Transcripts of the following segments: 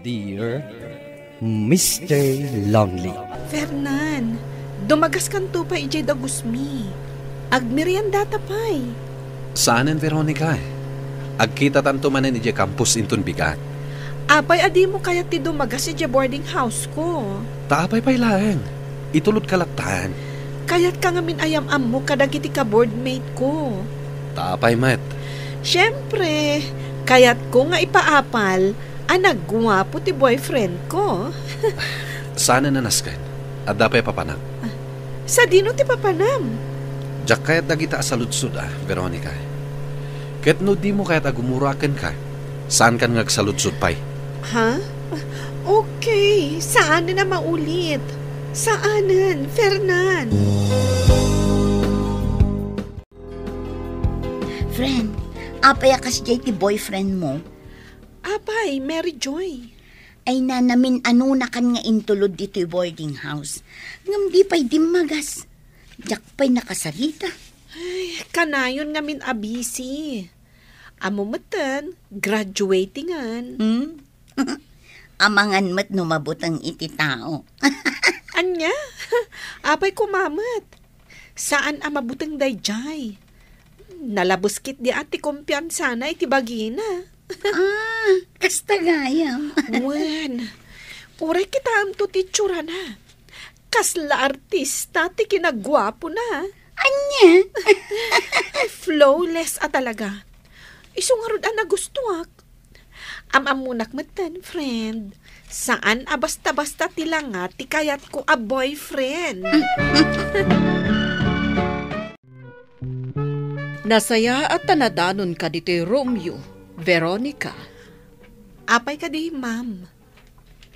Dear Mr. Longley. Fernan, dumagas kan to pa ijay da gusmi. Agmerienda tapay. Saanen, Veronica? Agkita tanto manen ije campus intun bigat. Apay adi mo kaya ti dumagas ijay boarding house ko. Taapay pay laeng. Itulod kalaptan. Kaya't ka ngamin ayam-am mo kadagiti ka boardmate ko. Taapay, Met. Siyempre, kaya't ko nga ipaapal, nagwapo ti boyfriend ko. Sana nanaskan. At dapay papanam. Sa dino ti papanam? Diyak kaya't nagita saludsud Veronica. Kaya't no di mo kaya't agumurakan ka. Saan kan ngagsaludsud pay? Ha? Okay, saan na maulit? Saanan, Fernan? Friend, apay akas jay ti boyfriend mo? Apay, Mary Joy. Ay namin ano na kan nga intulod dito'y boarding house. Ngam di pa'y dimagas. Diyak pa'y nakasarita. Ay, kanayon ngamin abisi. Amo matan, graduatingan. Amangan mat numabot ang iti tao. Anya? Apay kumamat. Saan amabutang dayjay? Nalabuskit di ati kumpiyansa na iti bagina. Kasta gayam. Wen, uray kita am to titsura na. Kasla artista ti kinagwapo na. Anya? Flawless talaga. Isungarod na gustuak. Amamunak matan, friend. Saan basta-basta tilanga ti kayat ko a boyfriend. Nasaya at tanadanon ka dito'y Romeo, Veronica. Apay ka di, ma'am.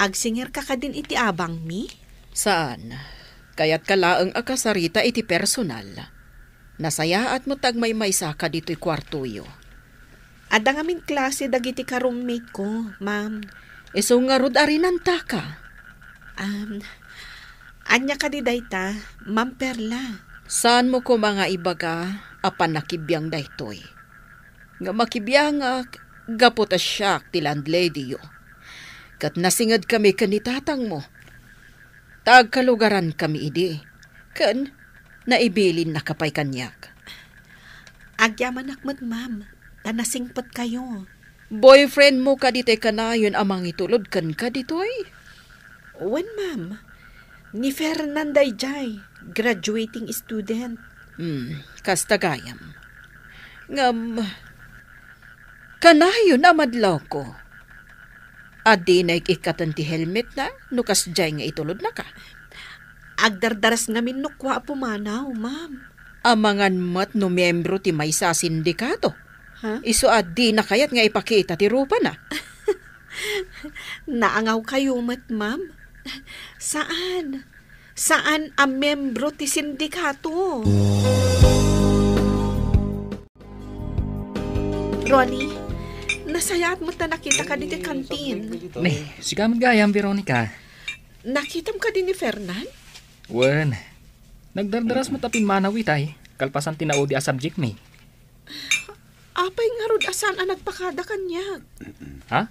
Agsinger ka din iti abang mi? Saan? Kaya't kalaang akasarita iti personal. Nasaya at mo tagmay-maysa ka dito'y kwartuyo. Ada ngamin klase dagiti ka roommate ko, ma'am. Iso nga rod arinanta ka. Anya ka di dayta, Ma'am Perla. Saan mo ko mga ibaga apan nakibiyang daytoy? Nga makibiyang gaputa siyak ti landlady yo. Kat nasingad kami kanitatang mo. Tagkalugaran kami idi. Kan naibilin na kapay kanyak. Agyaman akmat, ma'am. Tanasingpat kayo. Boyfriend mo ka dito'y kanayon amang itulod kan ka dito'y? Wen, ma'am. Ni Fernanday Jai, graduating student. Kastagayam. Ngam, kanayon amadlaw ko. Adi na ikikatan ti helmet na, nukas jay nga itulod na ka. Agdardaras ngamin nukwa pumanaw, ma'am. Amangan mat no membro ti may sa sindikato. Ha? Iso adi na kayat nga ipakita ti rupa na. Naangaw kayo mat, ma'am. Saan? Saan ang membro ti sindikato? Ronnie, nasayat mo ta nakita ka dito kantin. Sigamit gayam, Veronica. Nakitam ka din ni Fernan? Wen, nagdardaras mo tapin manawit ay. Kalpasan tinaudi a subject me. Apay nga rod asan ang nagpakada kanya. Ha?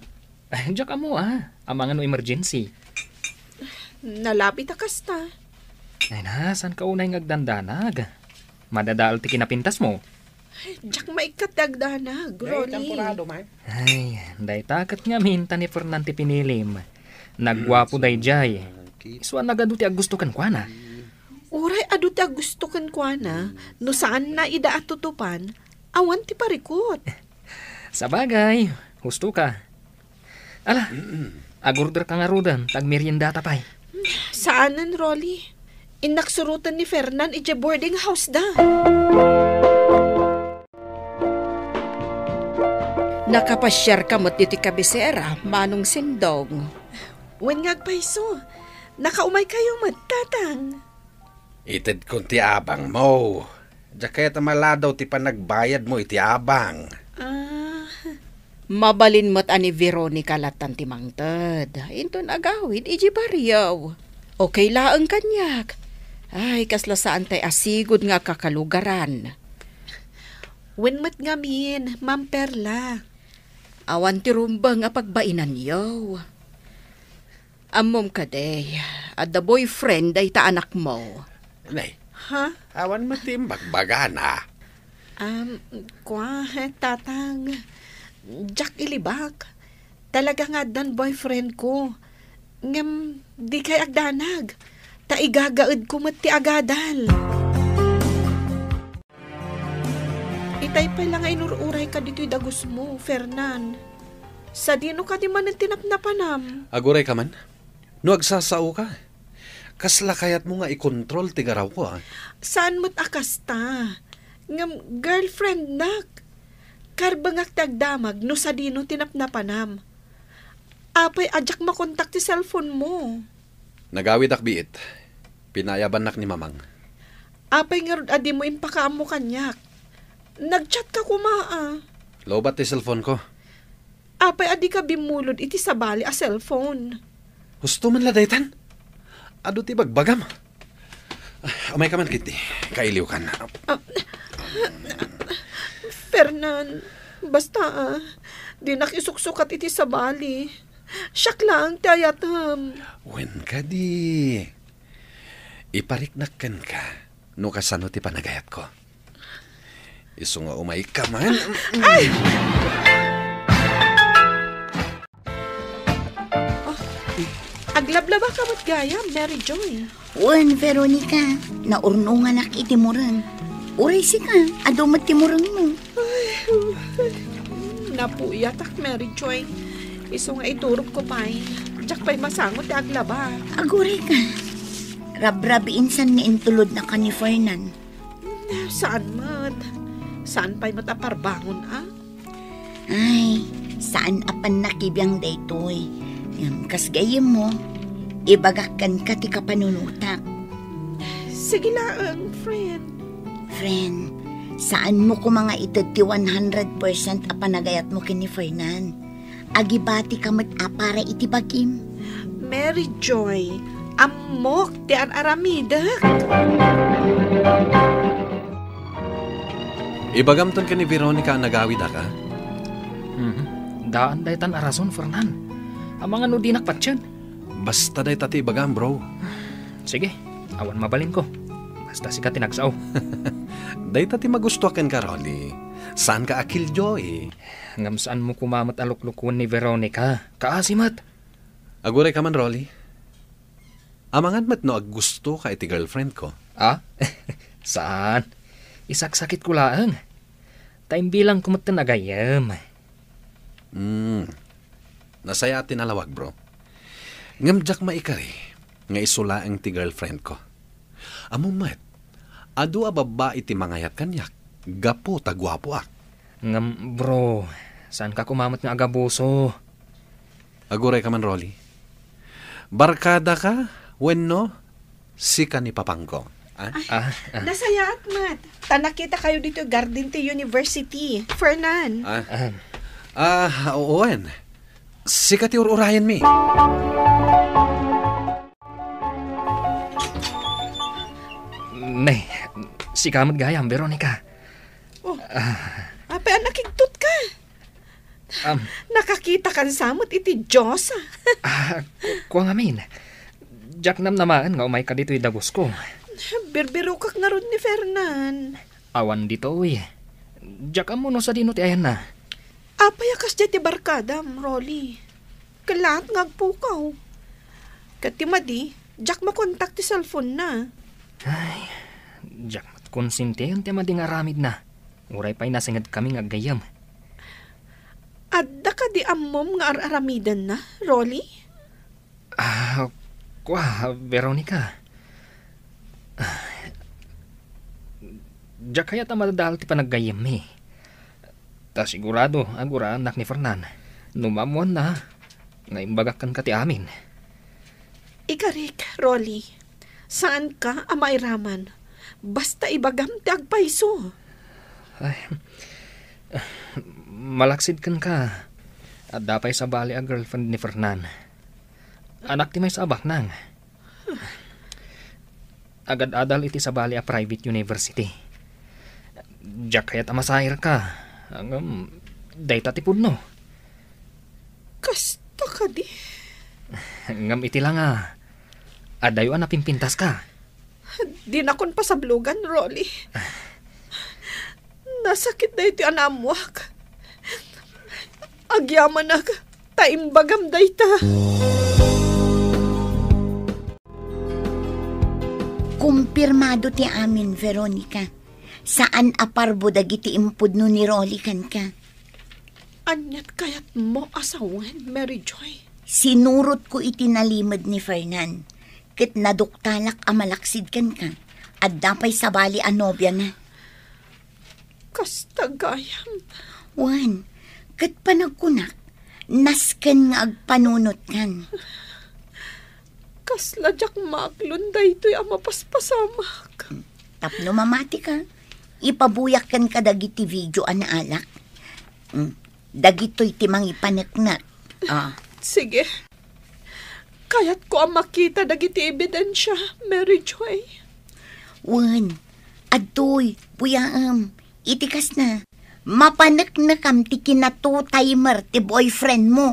Diyak mo amangan no emergency. Nalapit kasta. Ay na, saan ka unay ngagdandanag? Madadaal ti kinapintas mo. Diyak maikat dagdanag, Ronnie. Ay, day takat nga minta ni Fernante pinilim. Nagwapo day jay. Iswa nagado ti agusto kan kwa na. Uray adu ti agusto kan kwa na, no saan na ida at tutupan, awan ti parikot. Sabagay, husto ka. Ala, agorder ka nga rudan, tagmerienda tapay. Saanan, Rolly? Inaksurutan ni Fernan ija boarding house da. Nakapasyar ka mo't diti kabisera, manong sindog. Wen ngagpaiso, nakaumay kayo matatang. Ited kong ti abang mo. Diyak kaya't maladaw ti panagbayad mo iti abang. Mabalin mo't ani Veronica latan ti mangtad. Inton agawid, iji bariyaw. Okay laang kanyak. Ay, kasla saan tay asigod nga kakalugaran. Wen mat ngamin, Ma'am Perla. Awan ti rumba nga pagbainan yaw. Amom ka day, at the boyfriend ay ta anak mo. Nay, Ha? awan matimbag bagana. Tatang. Jack ilibak. Talaga nga dan boyfriend ko. Ngam, di kay agdanag. Ta igagaad ko mat ti agadal. Itay pa lang ay nururay ka dito'y dagos mo, Fernan. Sa dino ka di man ang tinapnapanam. Aguray ka man? No agsasao ka. Kasla kayat mo nga i-control tigaraw ko, ah. Saan mo't akasta? Ngam, girlfriend nak. Karbangak tagdamag no sa dino tinapnapanam. Apay ajak makontak ti cellphone mo. Nagawid akbiit. Pinayaban nak ni mamang. Apay nga rod adi mo impakaam mo kanyak. Nagchat ka kumaa. Lobat ti cellphone ko. Apay adi ka bimulod iti sabali a cellphone. Husto man ladaytan. Ado ti bagbagam. Amay ka man, Kitty. Kailiw ka na. Fernan, basta di nakisuksukat iti sabali. Siyak lang, tayatam. Wen ka di. Ipariknakkan ka. No kasano ti panagayat ko. Iso nga umay ka man. Ay! Aglablaba ka mat gaya, Mary Joy. Wan, Veronica, naurnungan ak iti murang. Uray si ka, adumat ti murang mo. Napuyat ak, Mary Joy. Iso nga iturog ko pa'y. Diyak pa'y masangot ti aglaba. Aguray ka. Rab-rabiin san ni intulod na ka ni Fernan. Saan mat? Saan pa'y mataparbangon, Ay, saan apan nakibiyang daytoy. Kas gayem mo, ibagakan ka ti kapanunutak. Sige lang, friend. Friend, saan mo ko mga itad ti 100% apanagayat mo kini Fernan? Agibati ka mat-apara iti bagim. Mary Joy, amok ti aramida. Ibagamton ka ni Veronica ang nagawid ka. Daan daytan arason, Fernan. Ang mga nudinak patsyan. Basta day tati ibagam, bro. Sige, awan mabalin ko. Basta si ka tinagsaw. Day tati magustuakan ka, Rolly. Saan ka akil, Joy? Ngam saan mo kumamat aluklukun ni Veronica? Kaasimat. Aguray ka man, Rolly. Amangan mat no aggusto ka iti girlfriend ko. Saan? Isaksakit ko laang. Time bilang kumatan agayam. Nasaya tinalawag, bro. Ngamjak maikari, nga isula ang ti girlfriend ko. Amumat, adu ababa iti mangayat kanyak, gapo tagwapo ak. Ngam, bro, saan ka kumamat nga agabuso? Aguray ka man, Rolly. Barkada ka, wenno, si ka ni Papangko. Nasaya at mat. Tanakita kayo dito Garden Tea University. Fernan. Owen. Si ka ti ururayan mi. Nay, si kamat gayam, Veronica. Apay nakigtut ka. Nakakita kan samot iti Diyos. Kuwang amin. Jack nam namaan nga umay ka dito'y dagos ko. Birbiro kak nga ron ni Fernan. Awan dito, uy. Jack mo no sa dino ti ayan na. Apay akas dyan ti barkadam, Rolly. Kalat ngagpukaw. Katimadi, Jack makontak ti cellphone na. Ay, Jack mat konsinti yung tema di nga ramid na. Uray pa'y nasingad kami nga gayam. Adda ka di amom nga aramidan na, Rolly? Veronica. Jack kaya tamadadal ti panaggayam eh. Ta sigurado, agura anak ni Fernan. Numamuan na, naimbagakan ka ti amin. Ikarik, Rolly. Saan ka amairaman? Basta ibagam ti agpaiso. Ay, malaksid kan ka. At dapay sa bali a girlfriend ni Fernan. Anak ti may sabak nang. Agad-adal iti sa bali a private university. Jack kaya't amasahir ka. Day tatipod no. Kasta ka di. Ngam iti lang adayo na pimpintas ka. Di na kon pasablugan, Rolly. Nasakit na iti anamuak. Agyaman na taimbagam dayta. Kumpirmado ti amin, Veronica. Saan aparbo dagiti impud no ni Rolly kan ka? Anyat kayat mo asawan, Mary Joy. Sinurot ko itinalimod ni Fernan. Kit naduktalak amalaksid kan ka. At dapay sabali anobya na. Kasta gayam. Wan, kit panagkunak. Nasken nga agpanunot kan. Kasladyak maklon daytoy ama paspasamak. Tapno mamati ka. Ipabuyak kan ka dagiti video alak. Dagito'y timang ipanaknak. Sige. Kayat ko ang makita dagiti ebidensya, Mary Joy. Wan, adoy, buyaam, itikas na. Mapanak na kam ti kinato timer ti boyfriend mo.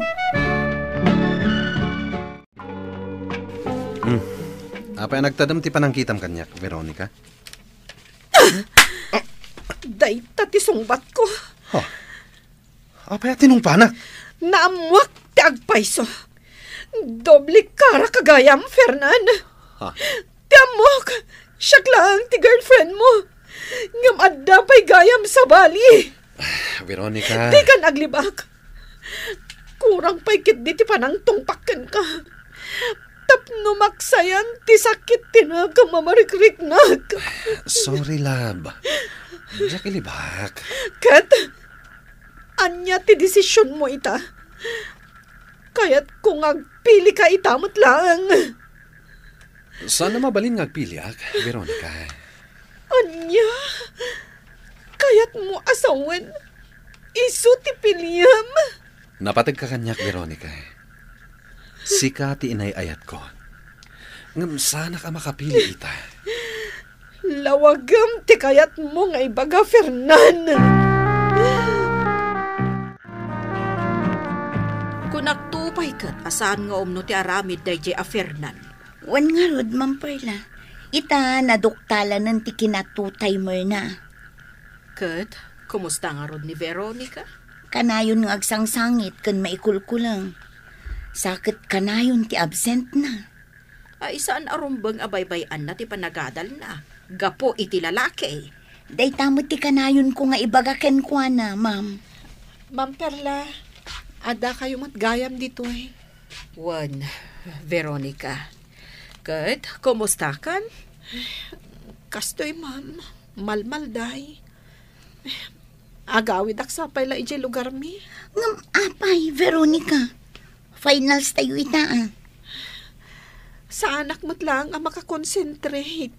Apa yang nagtadam ti panangkitam kanyak, Veronica? Dayta ti sungbat ko. Apa ya tinungpanak? Naamuak ti agpayso. Doble kara kagayam, Fernan. Ti amok, siyak lang ti girlfriend mo. Ngam adda pa'y gayam sa bali. Veronica. Di ka naglibak. Kurang pa'y kit di ti panang tungpakan ka. Tapno maksayan ti sakit ti na kamamarikriknak. Sorry, love. Diyak ilibak. Kat, anya ti desisyon mo ita. Kaya't kung agpili ka itamot lang. Sana mabalin ngagpiliak, Veronica. Anya, kaya't mo asawan. Isu ti piliyam. Napatag ka kanyak, Veronica. Sika ti inay-ayat ko. Ngam sana ka makapili ita. Lawagam ti kayat mo nga ibaga, Fernan. Kung nagtupay kat, asaan nga umno ti aramid day a Fernan. Wan nga rod, Ma'am Perla. Ita naduktala ng ti kinatu-timer na. Kat, kumusta nga rod ni Veronica? Kanayon nga agsangsangit kan maikulkulang. Sakit kanayon ti absent na. Ay saan arumbang abaybayan na ti panagadal na. Gapo iti lalaki. Day tamot ti kanayon ko nga ibagaken kwa na, Ma'am. Ma'am Perla, ada kayo matgayam dito eh. Wan, Veronica. Kat, kumusta kan? Kastoy, ma'am. Malmalday. Agawid aksapay la ijay lugar mi. Ngam apay, Veronica. Finals tayo ita. Sa anak mo't lang ang makakonsentrate.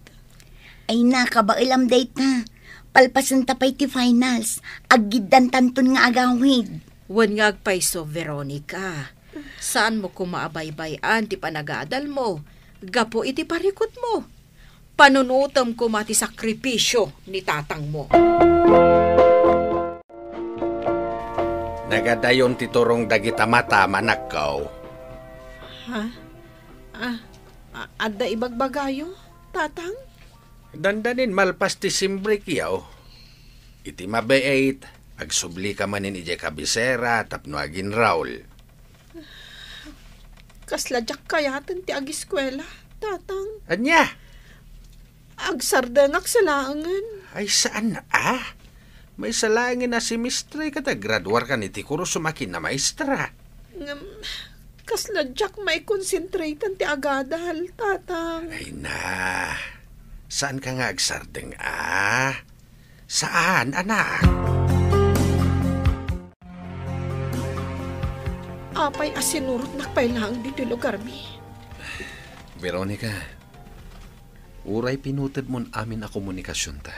Ay nakabailam date na. Palpasan tapay ti finals. Aggidan tanton nga agawid. Wan nga agpayso, Veronica. Saan mo kumaabaybayan ti panagadal mo? Gapo iti parikot mo. Panunutam ko mati sakripisyo ni tatang mo. Nagadayon ti turong dagita mata manakaw. Ha? Ada ibagbagayo, tatang? Dandanin malpas ti simbre kiyaw. Iti mabeait, agsubli ka manin ije kabisera tapno agin Raul. Kasladyak kayatan ti agiskwela, tatang. Anya? Agsardengak sa laangan. Ay saan na May salangin na si Mistre kata graduar ka ni ti kuro sumakin na maestra. Kasladyak may concentrate ti agadal, tatang. Ay na, saan ka nga agsardeng Saan, anak? Apay asinurot nakpailang dito lugar mi. Veronica, uray pinutid mon amin a komunikasyon ta.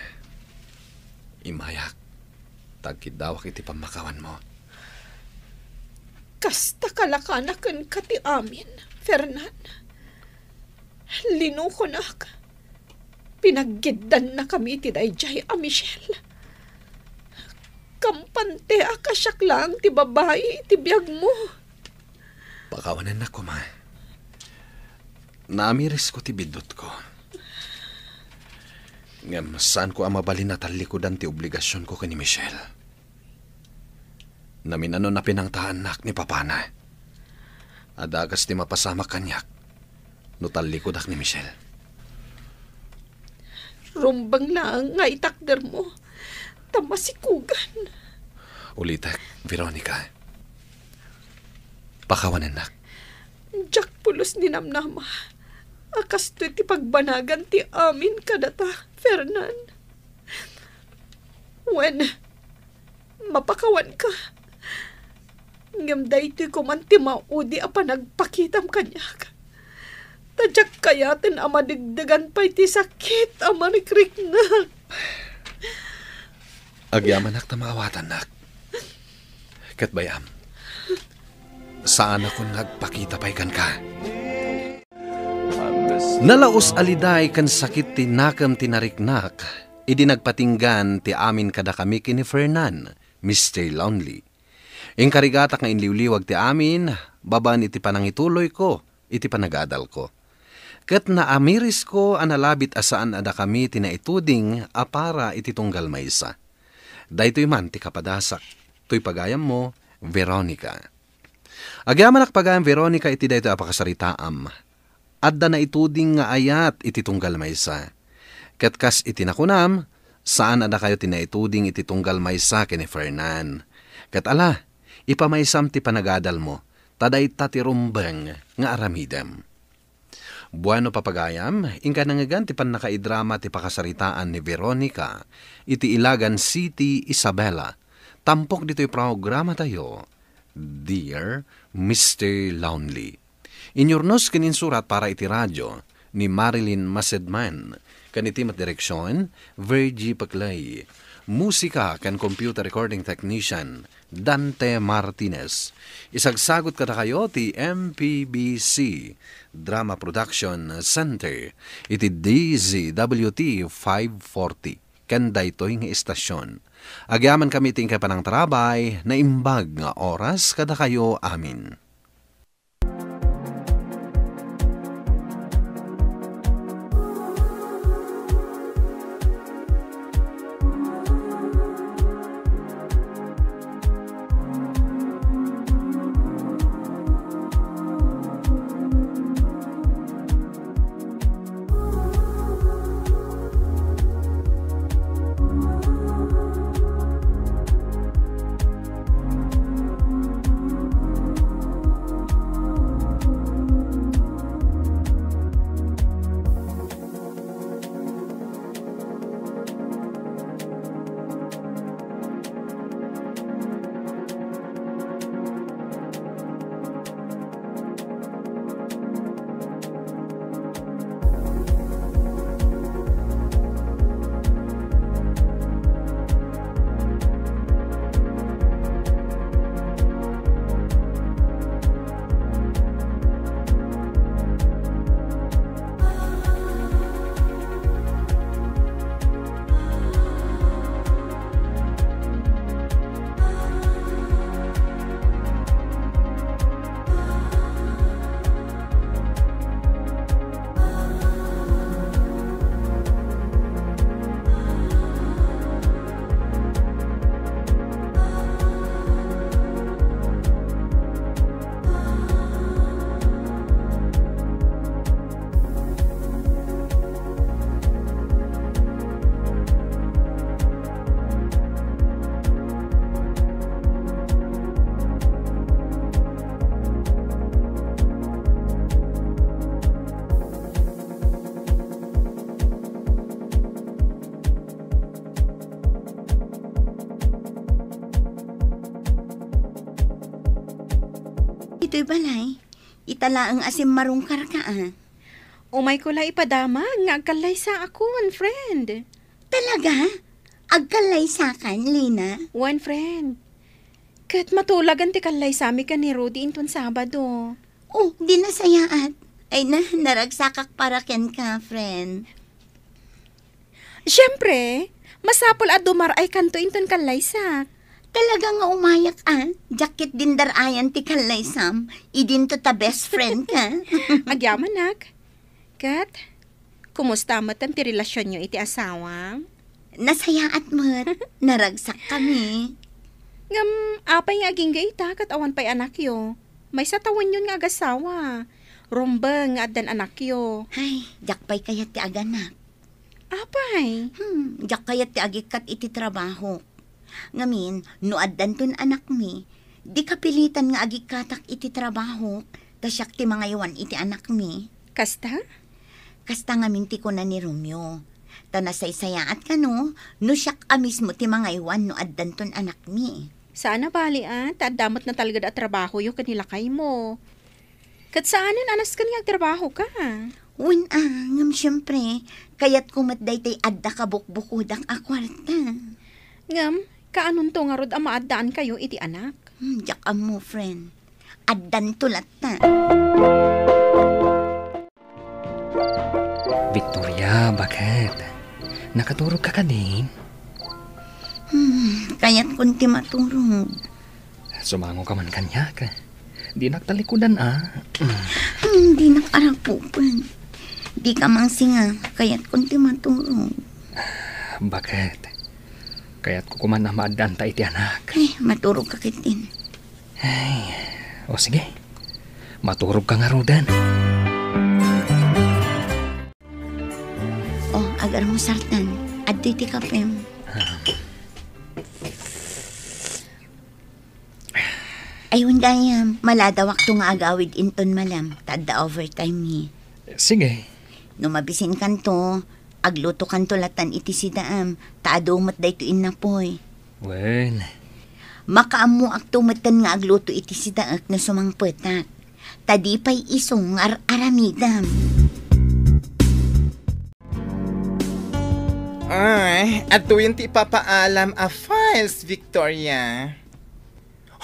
Imayak, tagkidawak iti pamakawan mo. Kasta kalakanakan ka ti amin, Fernan. Linukonak. Pinaggidan na kami ti dayjay a Michelle. Kampante akasyak lang ti babae ti biyag mo. Pakawanan na ko, ma. Naamiris ko ti bidot ko. Ngam, saan ko ang mabalin na talikodan ti obligasyon ko kani Michelle? Namin ano na pinangtahan nak ni Papana. Adagas ti mapasama kanyak. No talikodak ni Michelle. Rumbang lang nga itakder mo. Tamasikugan. Ulitak, Veronica. Pakawanan nak. Jack pulos ni Namnama. Akas to ti pagbanagan ti amin kadata, Fernan. When mapakawan ka, ngam daytoy ko man ti maudi a panagpakitam kanyak. Tadyak kayatin a madigdagan pa'y ti sakit a marikriknak. Agyaman nak tamawatan nak. Kat bayam. Saan ako nagpakita pa'y kan ka? Nalaos aliday kan sakit ti nakam tinariknak. Idi nagpatinggan ti amin kada kami kini Fernan, Mr. Lonely. Ing karigatak nga inliwliwag ti amin, baban iti panangituloy ko, iti panag-adal ko. Kat naamiris ko analabit asaan ada kami tinaituding apara iti tunggal maysa. Daytoy man ti kapadasak, to'y pagayam mo, Veronica. Agyaman pagayam Veronica iti daytoy apakasaritaam. Adda na ituding nga ayat iti tunggal maysa. Ket kas iti nakunam, saan ada kayo tinaituding iti tunggal maysa kini Fernan. Ket ala, ipamaysam ti panagadal mo, taday tatirumbeng nga aramidem. Buano papagayam, ingka nangagan ti panakaidrama ti pakasaritaan ni Veronica, iti Ilagan City, Isabela. Tampok dito'y programa tayo, Dear Mr. Lonely. Inyornos kininsurat para iti radyo ni Marilyn Masedman, kanitimat direksyon, Virgie Paclay. Musika kan computer recording technician, Dante Martinez. Isagsagot kada kayo ti MPBC Drama Production Center, iti DZWT 540, kanda ito'y nga istasyon. Agyaman kami ting kapanang trabay, na imbag nga oras kada kayo amin. Ito'y balay. Itala ang asim marungkar ka Umay ko la ipadamag nga agkalay sa ako, one friend. Talaga? Agkalay sa kan, Lina? One friend. Kat matulagan ti kalay sami ka ni Rudy inton Sabado. Oh, di nasayaat. Ay naragsakak para ken ka, friend. Siyempre, masapol at dumar ay kanto inton kalay sak. Talaga nga umayak Jacket din darayan ti kalay sam. Idin to ta best friend ka. Agyaman nak. Kat, kumusta mo ang relasyon nyo iti asawa? Nasayaat mo't naragsak kami. Ngam, apay nga aging gaita kat awan pa'y anak yo. May satawan yun nga agasawa. Rumbang nga adan anak yo. Ay, jakpay kayat ti aganak. Apay? Jak kayat ti agikat iti trabaho. Ngamin, no addan ton anak mi, di kapilitan nga agikatak iti trabaho, tasyak ti mga iwan iti anak mi. Kasta? Kasta ngamin ti ko na ni Romeo. Tanasay-sayaat ka no siyak amis mo ti mga iwan no addan ton anak mi. Sana bali tadamot na talaga da trabaho yo kanila kay mo. Kat saanin anas kanya trabaho ka? Ngam syempre, kayat kumatday tay adda ka bukbukudak a kwarta. Ngam, kaanon to nga rod maaddaan kayo iti anak? Jak mo, friend. Addan tulat na. Victoria, bakit? Nakatulog ka din? Kayat kunti maturog. Sumango ka man kanya ka. Di nagtalikudan Di nakarapupan. Di ka mang singa, kayat kunti maturog. Bakit? Kaya't ko kuman na maaddan ta iti anak. Ay, maturog ka kitin. Ay, o sige. Maturog ka nga rodan. Agar mo sartan. Adto iti kapem. Ayun gayam, maladawak to nga agawid inton malam. Tadda overtime ni. Sige. No mabisin kanto, agluto kanto latan iti sidaam. Taadumot da ito inapoy. Well, Makaamu aktumatan nga agluto iti sidaak na sumangpetak. Tadipay isong aramidam. Ay, ato yung ti papaalam a files, Victoria.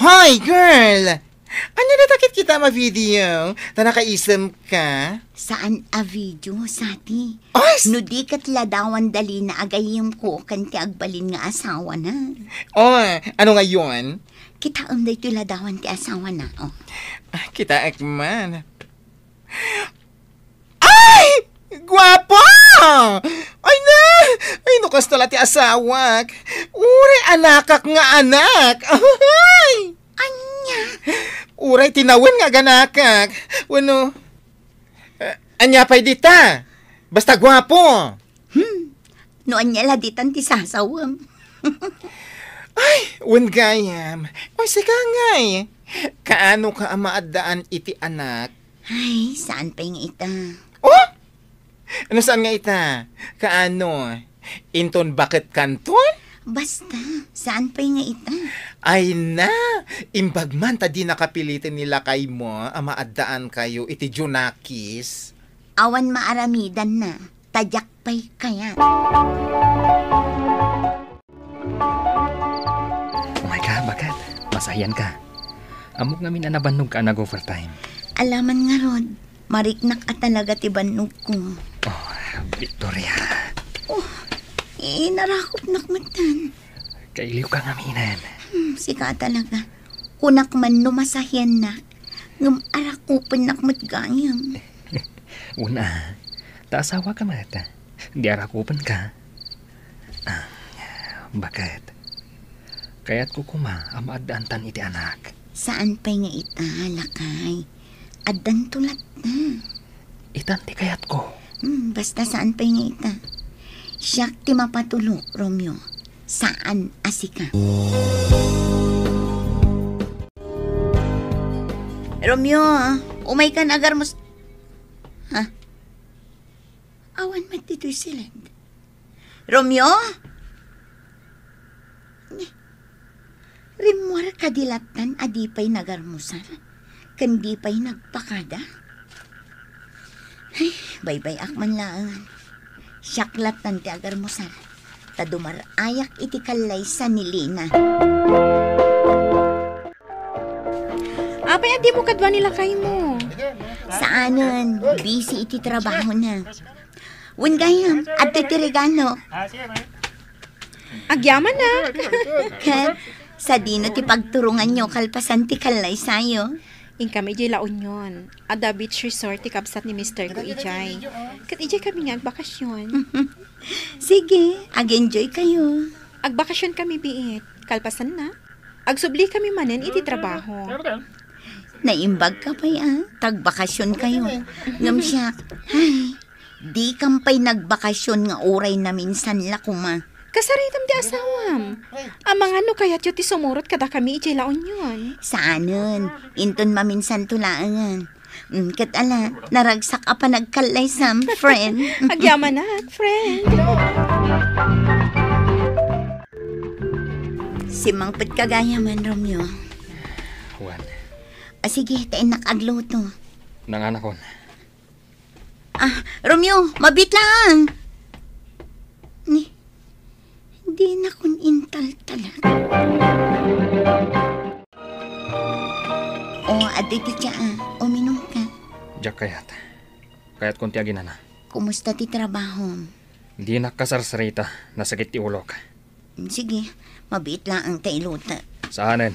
Hoy, girl! Ano na takit kita ma-video? Ta nakaisam ka? Saan a video, Sati? Os! No di kat ladawan dali na agayim ko kan ti agbalin nga asawa na. Oh, ano ngayon? Kita day ito ladawan ti asawa na. Oh. Kita akman. Ay! Gwapo! Ay na! Ay, nukas tala ti asawak. Uray, anakak nga anak. Ay! Anya? Uray, tinawin nga ganakak. Wano? Anya pa'y dita. Basta gwapo. No anya laditan ti sasawam. Ay, wan gayam. Ay, sika ngay. Kaano ka amaadaan iti anak? Ay, saan pa yung ita? Oh! Ano saan nga ita? Kaano? Inton bakit kanton? Basta, saan pa yung ita? Ay na! Imbag man ta di nakapilitin nila kay mo, amaadaan kayo iti Junakis. Awan maaramidan na, tadyak pa'y kaya. oh my God, bakit? Masayan ka. Amok ngamin na nabanog ka nag-overtime. Alaman nga rod, mariknak at talaga tibanog ko. Oh, Victoria. Narakop nakmatan. Kailiw ka ngaminan. Sika talaga. Kunak man numasahyan na. Ngam arakupan nakmatgayam. Una, taasawa ka mata. Di arakupan ka. Bakit? Kaya't kukuma ang maaddaantan iti anak. Saan pa nga ita, lakay? Addan tulat na. Itanti kayat ko. Basta saan pa nga ita? Siyak ti mapatulo, Romeo. Saan asika? Romeo, umay ka na agar mo... Ha? Awan matito'y silid. Romeo? Rimwar kadilatan adipay nagarmusan. Kandipay nagpakada. Ay, bye-bye akman laangan. Syaklat ng ti agarmusan. Tadumarayak iti kalay sa nilina. Apay, adi mo kadwa nila kay mo. Saanan, busy iti trabaho na. Wungayam, at iti regalo. Agyaman na. Kat, sa dino ti pagturungan nyo kalpasan ti kalay sayo. kami ijay La Union. Ada beach resort ikabsat ni Mr. ko ijay. Kat ijay kami nga agbakasyon. Sige, ag-enjoy kayo. Agbakasyon kami biit. Kalpasan na. Agsubli kami manen iti trabaho. Naimbag ka pa tagbakasyon kayo. Ngam siya, ay, di kampay nagbakasyon nga oray na minsan lakuma. Kasaritam di asawam. Amang ano kaya ti sumurot kada kami ijay La Union. Saanon, inton maminsan tulaangan. Kat ala, naragsak pa nagkalay sam, friend. Agyaman na, friend. Si Mangpit kagaya man, Romeo. Juan, Sige, tain nakagluto. nanganakon. Romeo, mabit lang. Hindi na kun intal talaga. Aditi siya uminom ka. Diyak kayat kunti agin na. Kumusta ti trabaho? Di nakasarsarita, nasakit ti ulo ka. Sige, mabit lang ang tailuta. Saanen,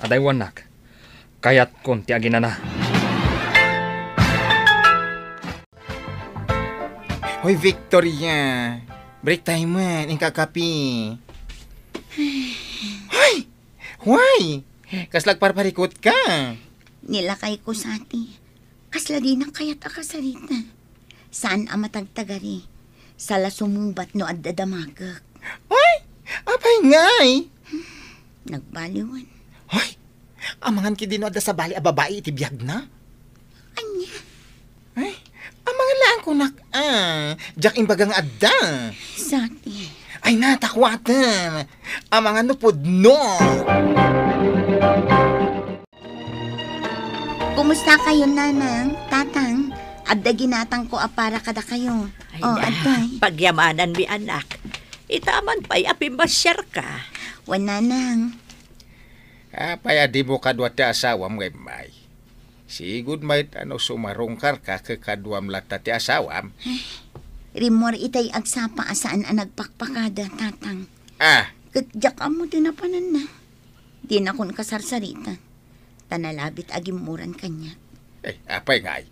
aday wanak, kayat kunti agin na. Hoy, Victoria. Break time man, ang kakapi. Hoy! Why? Kaslag parparikot ka. Nilakay ko sa ati. Kasla di na kayat akasarita. Saan ang matagtagari? Sala sumumbat no at dadamagak. Hoy! Apay ngay! Nagbaliwan. Hoy! Amangan ki din ada sa bali a babae iti biyag na. Anya? Ay, amangan lang ko Jack imbagang adda. Sati. Ay natakwatan. Amangan no pudno. Kumusta kayo, nanang, tatang? Adda ginatang ko para kada kayo. Ay, Aday. pagyamanan mi anak. Itaman pa'y apimasyar ka. Wananang. Apay adi mo kadwa ti asawam ngay may. Sigud may sumarungkar ka kadwam lata ti asawam. Rimor itay agsapa asaan ang nagpakpakada, tatang. Katjak mo din na panan na. Di na kun kasarsarita. Tanalabit agimuran kanya. Apay ngay.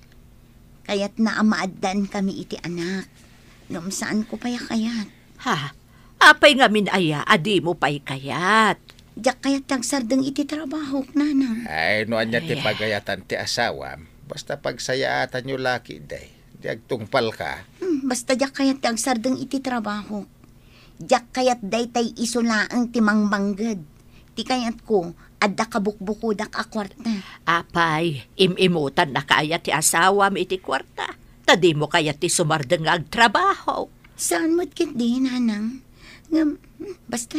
Kaya't naamaadan kami iti anak. Noong saan ko paya kayat. Ha? Apay nga minaya, adi mo pa'y kayat. Diyak kaya't tagsardeng iti trabaho, nanang. Ay, noan niya ti pagayatan ti asawam. Basta pagsayaatan nyo laki day. Diag tungpal ka. Basta diyak kaya't tagsardeng iti trabaho. Diyak kaya't daytay isulaang timangbanggad. Ti kayat ko, adda kabukbukudak a kwarta. Apay, imimutan na kaya ti asawam iti kwarta. Tadi mo kaya ti sumardeng agtrabaho. Saan mo't kit di, nanang? Basta,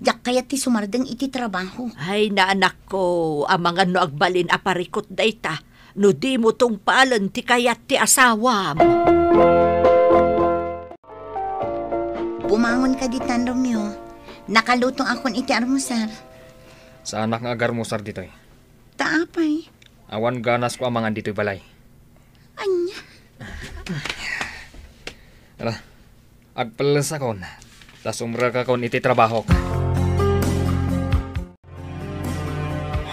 diyak kaya't ti sumardeng iti trabaho. Ay, naanak ko, amangan no agbalin aparikot dayta. No di mo tong palan ti kayat ti asawam. Bumangon ka ditan, Romeo. Nakalutong akon iti armusar. Sa anak nga agar mo sar dito'y. Taapay. Awan ganas ko amangan dito'y balay. Anya. Ala, agpalas akon. Tasumra ka kon iti trabaho ka.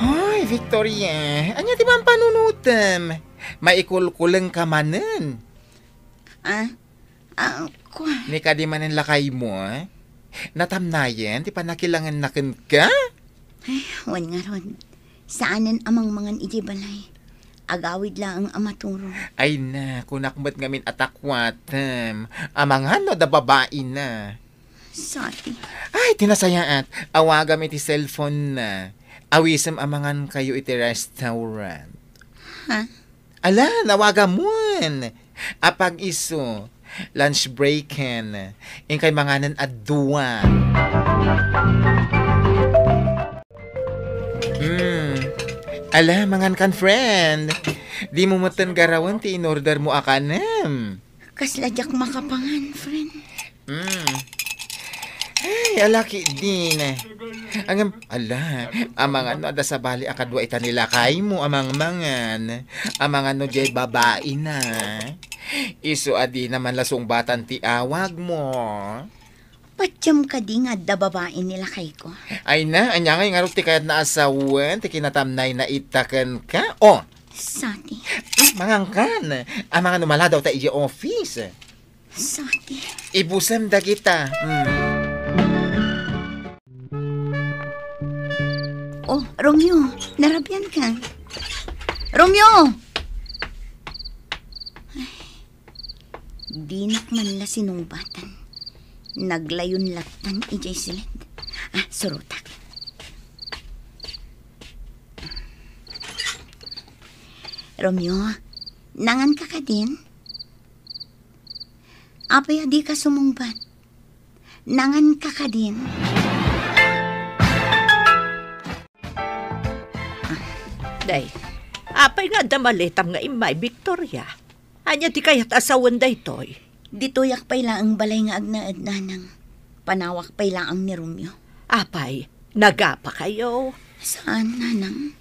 Hoy, Victoria. Anya ti man panunutem. Maikulkulang ka manen. Kwa. Ni ka di manen lakay mo, Natamnayen, ti panakilangan naken ka? Wan nga ron. Saanan amang mangan iti balay. Agawid lang ang amaturo. Ay na, kunakmat ngamin atakwatem. Amangan no da babae na. Sati. Ay, tinasayaat. Awagam iti cellphone na. Awisam amangan kayo iti restaurant. Ha? Ala, nawagam mon. Apag iso. Lunch breaken. Ingkay manganan adwa. Ala, mangan kan friend. Di mo matan garawan ti in-order mo akanem. Kasladyak makapangan, friend. Ay, alaki din. Amangan no, ada sa bali akadwa ita nilakay mo, amang-mangan. Amangan no, jay babae na. Iso adi naman lasong batan ti awag mo. Patyam ka di nga da babae nila kay ko. Ay na, anya nga yung ti kayat na asawan, ti kinatamnay na itakan ka. Oh, Sati. mangangkan. Ang mga numala daw ta iji office. Sati. Ibusam da kita. Oh, Romeo, narabyan ka. Romeo! Ay, di nakman na sinungbatan. Naglayon latan ijay silid. Surutak. Romeo, nangan ka ka din? Apay di ka sumungbat. Nangan ka ka din? Day, apay nga damalitam nga imay, Victoria. Anya di kaya't asawan day toy. Ditoyak pay laang balay nga agnaad nanang. Panawak pay laang ni Romeo. Apay, nagapa kayo. Saan, nanang?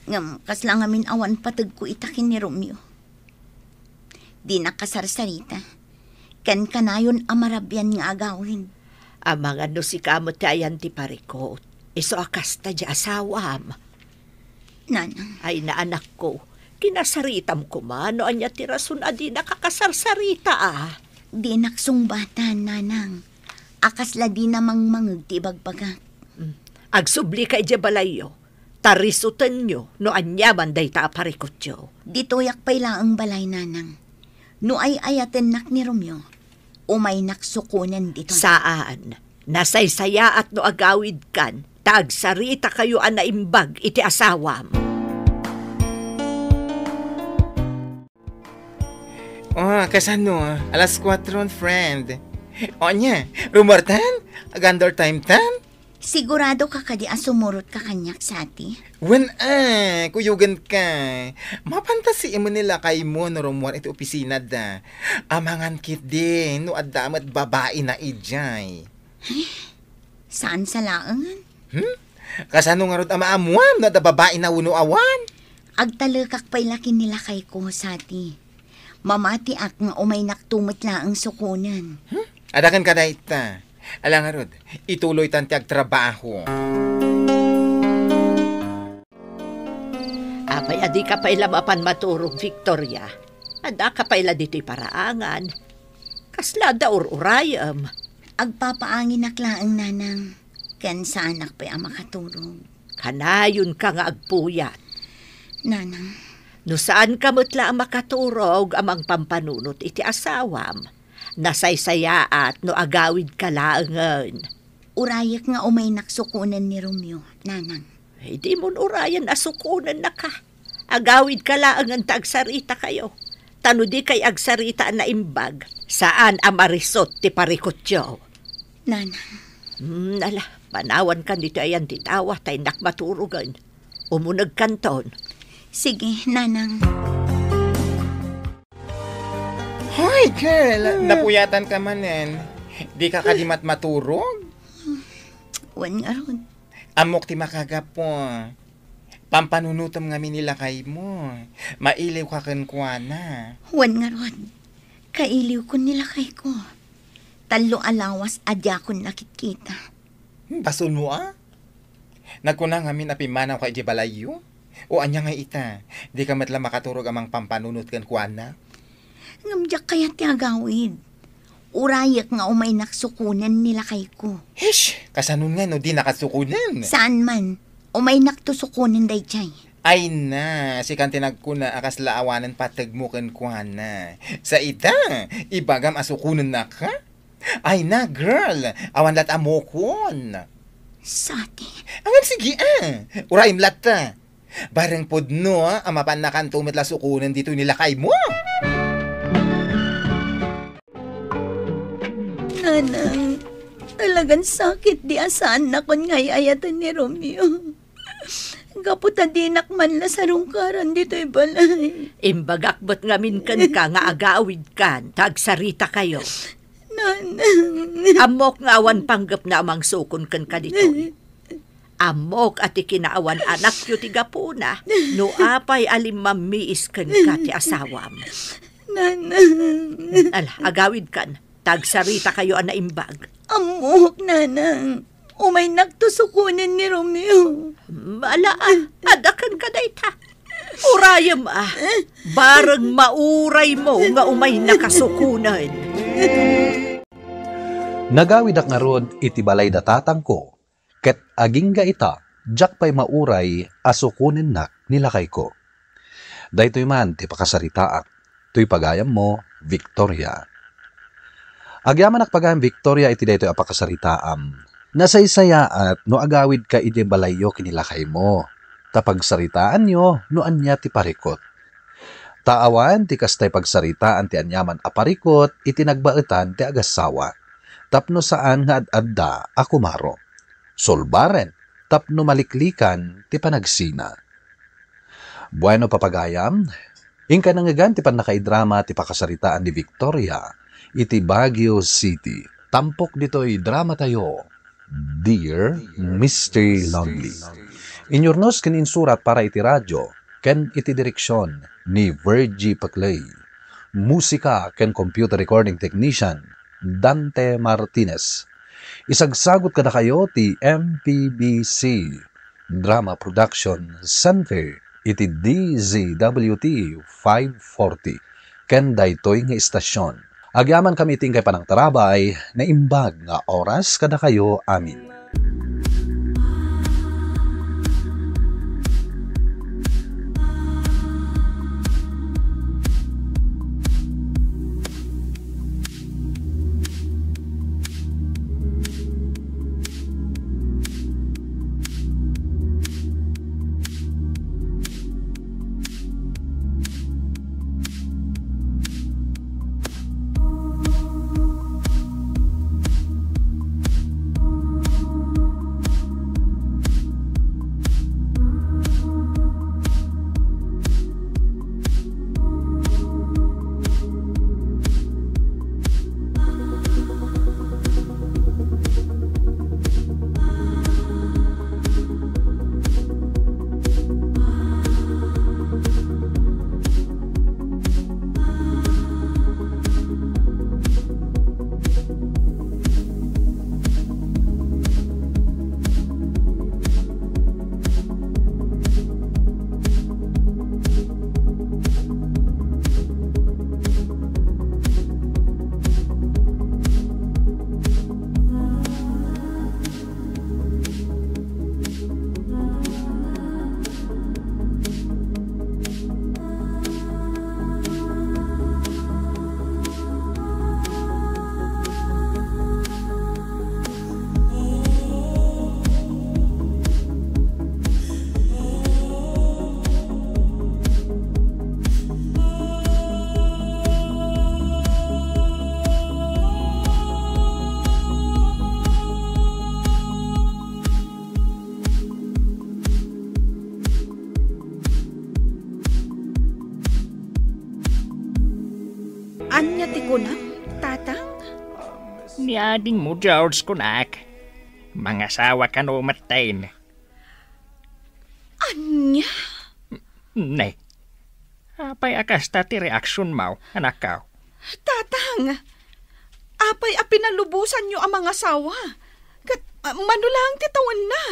Ngam, kaslang amin awan patag ko itakin ni Romeo. Di nakasarsarita. Ken kanayon amarabyan nga agawin. Ang mga nusikamot tayan ti parikot. Iso akas ta di asawam. Nanang, Ay na anak ko, kinasaritam ko man, no anya ti rason adi nakakasarsarita di naksungbatan, nanang. Akasla di namang mangag ti bagbagak. Agsubli kay di balayo, tarisutan nyo, no anya banday ta parikot yo. Ditoyak pay laang balay, nanang. No ay ayaten nak ni Romeo, umay naksukunan dito. Saan? Nasaysaya at no agawid kan, tagsarita kayo anaimbag iti asawam. Oh, kasano? Alas 4, friend. O niya, rumortan? Agandor time tan? Sigurado ka kadi asumurot ka kanyak sati? When kuyugan ka. Mapantasi mo nila kay mo no rumuan iti opisina da. Amangan kit din, no adamat babae na ijay. Saan sa laangan? Kasano nga rod amaamuam no da babae na uno awan? Agtalakak pay laki nila kay ko sati. Mamati ak nga umay naktumot laang sukunan. Adakan ka na ita. Alang nga rod, ituloy tanti ag trabaho. Apay adi ka pa'y lamapan maturog, Victoria. Ada ka pa'y dito'y paraangan. Kasla da urayam. Agpapaangin naklaang nanang. Ken sa anak pa'y ang makaturog. Kanayon ka nga agpuyat. Nanang, No saan ka mutla ang makaturog amang pampanunot iti asawam. Nasaysayaat no agawid ka laangan. urayak nga umay naksukunan ni Romeo, nanang. Di mo urayan asukunan na ka. Agawid ka laangan tagsarita kayo. Tano di kay agsarita na imbag. Saan amarisot ti parikotyo? Nanang. Ala, panawan ka dito ayan titawa tay nakmaturugan. Umunag kanton. Sige, nanang. Hoy, girl! Napuyatan ka manen. Di ka kadimat maturog? Wan nga ron. Amok ti makagapo. Pampanunutom nga minila kay mo. Mailiw ka kenkwana. Wan nga ron. Kailiw ko nila kay ko. Talo alawas adya ko nakikita. Basun mo Nagkunang amin apimanaw kay di balayo? O anya nga ita, di ka matla makaturog amang pampanunot kenkwana? Ngamdyak kaya ti agawid. Urayak nga umay naksukunan nila kay ko. Hish! Kasanun nga no di nakasukunan. Saan man, umay naktusukunan day chay. Ay na, si kantinag ko na akas laawanan patag mo kenkwana. Sa ita, ibagam asukunan na ka? Ay na, girl, awan lat amokon. Sati. Angan sige uraim lat ta. Bareng podno amapan na kan tumit la sukunan dito nila kay mo. Nanang, talagang sakit di asaan na kon ngay ayatan ni Romeo. Kaputa di nakman la sa rungkaran dito'y balay. Imbagakbot ngamin kan ka nga agawid kan, tagsarita kayo. Nanang. Amok nga awan panggap na amang sukon kan ka dito. Amok at ikinaawan anak yu tigapuna, no apay alim mamiis kan ka ti asawam. Nanang. Ala, agawid kan, tagsarita kayo ana imbag. Amuhok nanang. Umay nagtusukunin ni Romeo. Malaan, adakan ka na ita. Urayam bareng mauray mo nga umay nakasukunan. Nagawid ak nga rod iti balay da tatang ko, ket aging ga ita, jak pa'y mauray asukunin nak nilakay ko. Daytoy man ti pakasaritaak, tuy pagayam mo, Victoria. Agyaman ak pagayam Victoria iti daytoy apakasaritaam. Nasaysaya at no agawid ka iti balayo kinilakay mo. Tapagsaritaan nyo no anya ti parikot. Taawan ti kastay pagsaritaan ti anyaman aparikot iti nagbaetan ti agasawa. Tapno saan nga ad-adda akumaro. Solbaren tapno maliklikan ti panagsina. Bueno papagayam, ingka nangagan ti panakaidrama ti pakasaritaan ni Victoria iti Baguio City. Tampok dito'y drama tayo. Dear Mr. Longley. Inyornos ken insurat para iti radyo ken iti direksyon ni Virgie Paclay. Musika ken computer recording technician Dante Martinez. Isagsagot kada kayo ti MPBC Drama Production Center iti DZWT 540 ken daytoy nga istasyon. Agyaman kami iting kay panang tarabay na imbag nga oras kada kayo amin. Anya ti kunam, tatang? Niading mo, George, kunak. Mga sawa ka no matayin. Anya? Nay, apay akas ti reaksyon mo, anak ka. Tatang, apay apinalubusan nyo ang mga sawa. Kat manulang titawan na.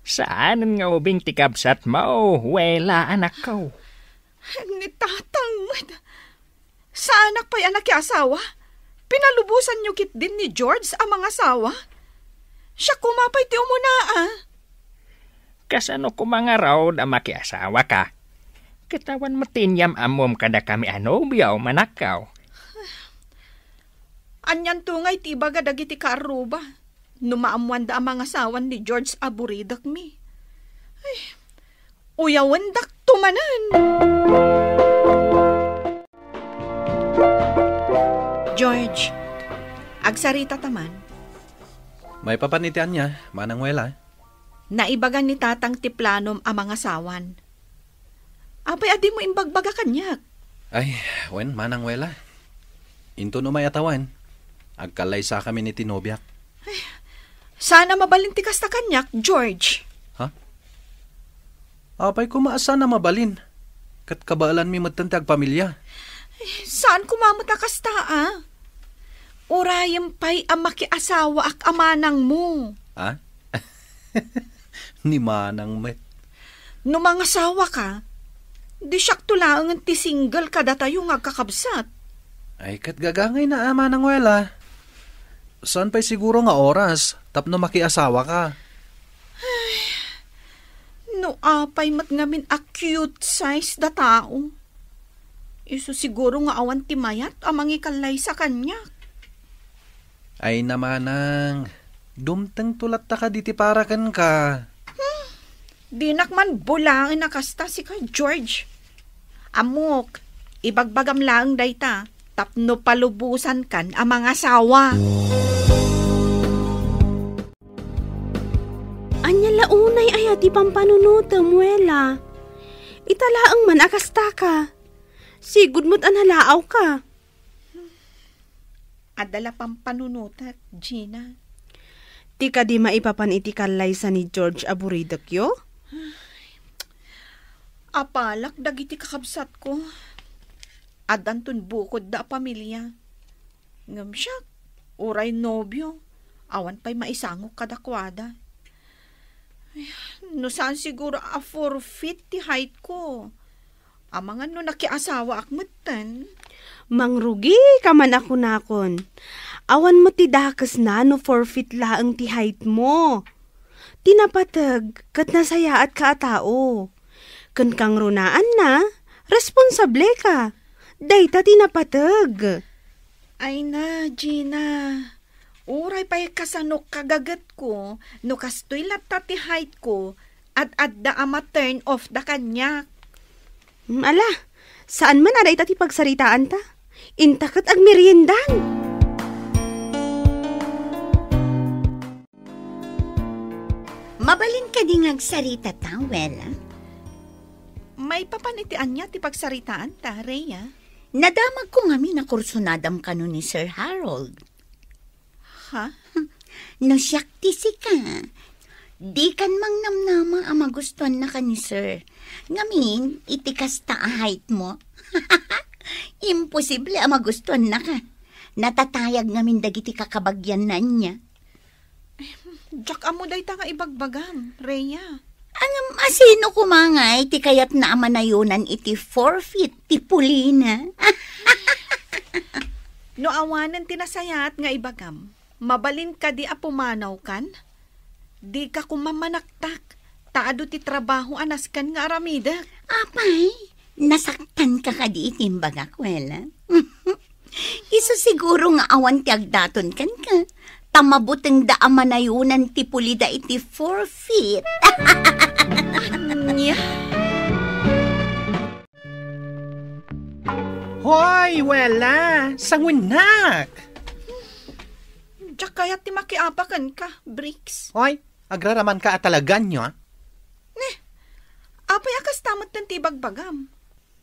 Saan nga ubing tikabsat mo, wela anak ka? Ni tatang, sa anak pa'y anak ki asawa? Pinalubusan nyo kit din ni George ang mga asawa? Siya kumapay ti umuna Kasano ko mga raw na makiasawa ka? Kitawan matinyam amom kada kami biyaw manakaw. Anyan tungay ti baga dagiti kaaruba. Numaamuan da ang mga asawan ni George aburidak mi. Ay, uyawan dak tumanan. George, agsarita taman. May papanitian niya, manang wela. Naibagan ni tatang ti planom ang mga sawan. Apay adi mo imbagbaga kanyak. Ay, wen, manang wela. Into no may atawan. Agkalay sa kami ni tinobyak. Ay, sana mabalin ti kasta kanyak, George. Ha? Apay kumaasa na mabalin. Kat kabalan mi matantag pamilya. Ay, saan kumamata kasta Urayam pa'y ang makiasawa ak amanang mo. Ha? Ni manang met. No mga asawa ka, di siyak tulaang ti single kada tayo nga kakabsat. Ay, kat gagangay na manang wela. Saan pa'y siguro nga oras, tapno makiasawa ka? No apay mat ngamin a cute size da tao. Iso siguro nga awan ti mayat amang ikalay sa kanya. Ay namanang, dumteng tulat ta ka diti parakan ka. Dinak man bulangin na kasta si ka George. Amok, ibagbagam lang dayta, tapno palubusan kan ang mga asawa. Anya launay ay ati pampanunutam, wela. Italaang man akasta ka. Sigud mo't anhalaaw ka. Adala pampanunutat, Gina. Ti ka di maipapan iti kalay sa ni George aburidak yo? Apalak dagiti kakabsat ko. Adantun bukod da pamilya. Ngam siya, uray nobyo. Awan pa'y maisangok kadakwada. No saan siguro a 4 feet ti height ko. Amangan no nakiasawa akmutan. Mangrugi ka man ako nakon. Awan mo ti dakas na no 4 feet laang ti height mo. Tinapatag kat nasayaat ka tao. Kan kang runaan na, responsable ka. Dayta tinapatag. Ay na, Gina. Uray pa'y kasanok kagagat ko, no kastoy latta ti height ko, at adda ama turn off da kanya. Ala, saan man aray ti pagsaritaan ta? Intakat ag meriendan. Mabalin ka di ngagsarita ta, wela. May papanitian niya ti pagsaritaan ta, Rhea. Nadamag ko nga na kursunadam kano ni Sir Harold. Ha? No siyak tisi ka. Di kan mang namnama ang magustuhan na ka ni Sir. Ngamin, itikas ta height mo. Imposible ang magustuhan na ka. Natatayag ngamin dagiti kakabagyan na niya. Diyak amo day ta nga ibagbagam, Rhea. Ang asino kumangay, ti kayat na amanayunan iti 4 feet, ti pulina. No awanan tinasayat nga ibagam, mabalin ka di apumanaw kan? Di ka kumamanaktak, taado ti trabaho anas kan nga aramida. Apay, nasaktan ka ka di itimbagak, wela. Isa siguro nga awan ti agdaton kan ka. Tamabuteng da amanayunan ti pulida iti 4 feet. Nya? Hoy, wela! Sanguinak! Diyak kaya ti makiapakan ka, Bricks. Hoy, agraraman ka at talagan nyo, ha? Apay akas tamot ng tibagbagam.